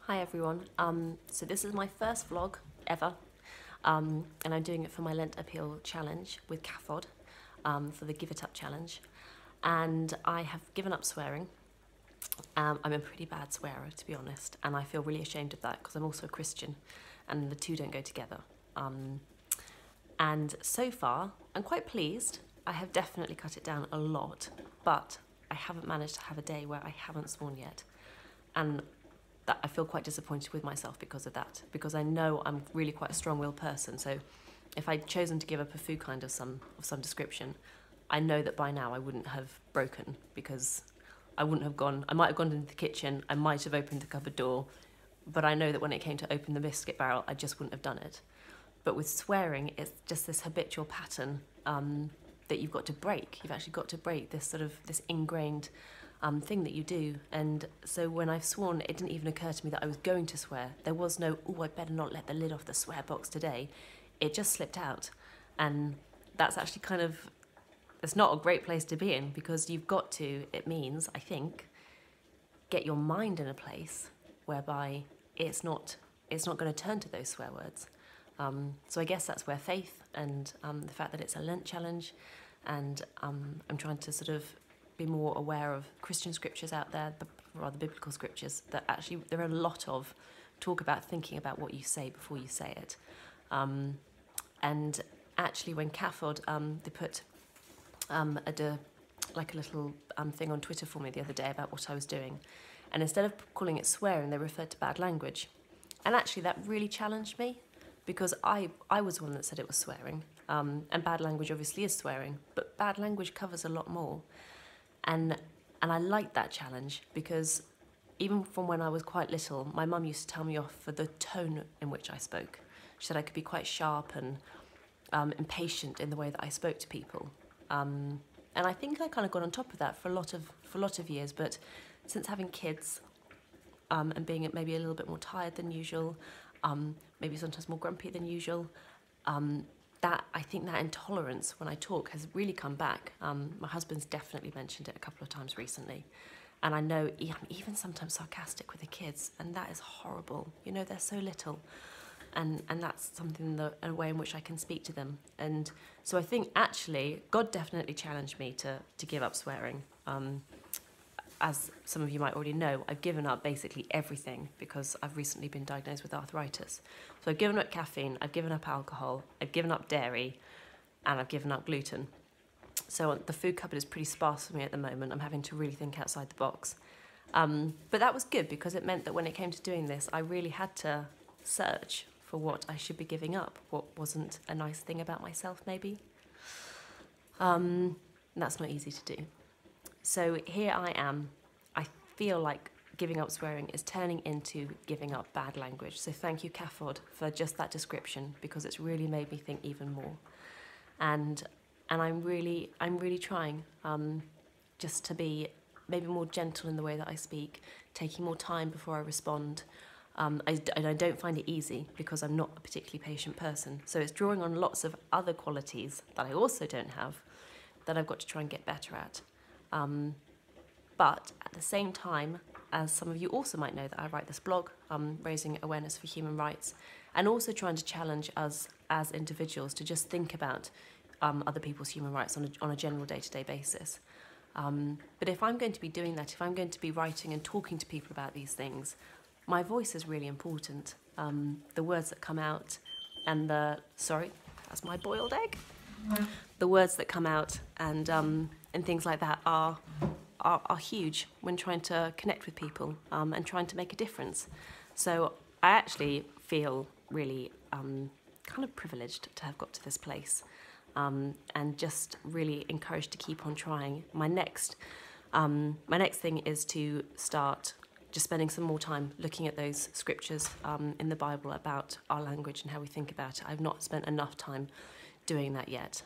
Hi everyone, so this is my first vlog ever, and I'm doing it for my Lent Appeal challenge with CAFOD, for the Give It Up challenge, and I have given up swearing. I'm a pretty bad swearer, to be honest, and I feel really ashamed of that because I'm also a Christian, and the two don't go together. And so far, I'm quite pleased. I have definitely cut it down a lot, but I haven't managed to have a day where I haven't sworn yet, and that I feel quite disappointed with myself because of that, because I know I'm really quite a strong-willed person. So if I'd chosen to give up a food kind of some description, I know that by now I wouldn't have broken, because I wouldn't have gone, I might have gone into the kitchen, I might have opened the cupboard door, but I know that when it came to open the biscuit barrel, I just wouldn't have done it. But with swearing, it's just this habitual pattern that you've got to break. You've actually got to break this sort of, this ingrained thing that you do. And so when I've sworn, it didn't even occur to me that I was going to swear. There was no, oh, I better not let the lid off the swear box today. It just slipped out. And that's actually kind of, it's not a great place to be in, because you've got to, it means, I think, get your mind in a place whereby it's not going to turn to those swear words. So I guess that's where faith and the fact that it's a Lent challenge, and I'm trying to sort of be more aware of Christian scriptures out there, rather biblical scriptures, that actually there are a lot of talk about thinking about what you say before you say it. And actually when CAFOD, they put like a little thing on Twitter for me the other day about what I was doing, and instead of calling it swearing, they referred to bad language. And actually that really challenged me, because I was the one that said it was swearing, and bad language obviously is swearing, but bad language covers a lot more. And I liked that challenge, because even from when I was quite little, my mum used to tell me off for the tone in which I spoke. She said I could be quite sharp and impatient in the way that I spoke to people. And I think I kind of got on top of that for a lot of years, but since having kids, and being maybe a little bit more tired than usual, maybe sometimes more grumpy than usual, I think that intolerance when I talk has really come back. My husband's definitely mentioned it a couple of times recently, and I know I'm even sometimes sarcastic with the kids, and that is horrible. You know, they're so little, and that's something that, a way in which I can speak to them. And so I think actually God definitely challenged me to give up swearing. As some of you might already know, I've given up basically everything because I've recently been diagnosed with arthritis. So I've given up caffeine, I've given up alcohol, I've given up dairy, and I've given up gluten. So the food cupboard is pretty sparse for me at the moment. I'm having to really think outside the box. But that was good, because it meant that when it came to doing this, I really had to search for what I should be giving up, what wasn't a nice thing about myself maybe. And that's not easy to do. So here I am. I feel like giving up swearing is turning into giving up bad language. So thank you, CAFOD, for just that description, because it's really made me think even more. And I'm really trying just to be maybe more gentle in the way that I speak, taking more time before I respond. And I don't find it easy, because I'm not a particularly patient person. So it's drawing on lots of other qualities that I also don't have, that I've got to try and get better at. But at the same time, as some of you also might know, that I write this blog, raising awareness for human rights, and also trying to challenge us as individuals to just think about other people's human rights on a general day-to-day basis. But if I'm going to be doing that, if I'm going to be writing and talking to people about these things, my voice is really important. The words that come out, and sorry, that's my boiled egg. The words that come out and things like that are huge when trying to connect with people and trying to make a difference. So I actually feel really kind of privileged to have got to this place, and just really encouraged to keep on trying. My next thing is to start just spending some more time looking at those scriptures in the Bible about our language and how we think about it. I've not spent enough time doing that yet.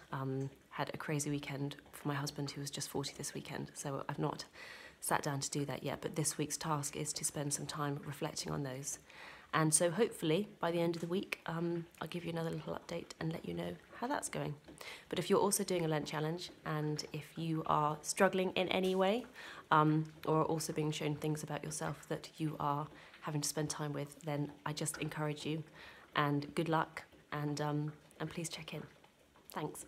Had a crazy weekend for my husband, who was just 40 this weekend, so I've not sat down to do that yet, but this week's task is to spend some time reflecting on those. And so hopefully by the end of the week, I'll give you another little update and let you know how that's going. But if you're also doing a Lent challenge, and if you are struggling in any way, or also being shown things about yourself that you are having to spend time with, then I just encourage you, and good luck, and please check in. Thanks.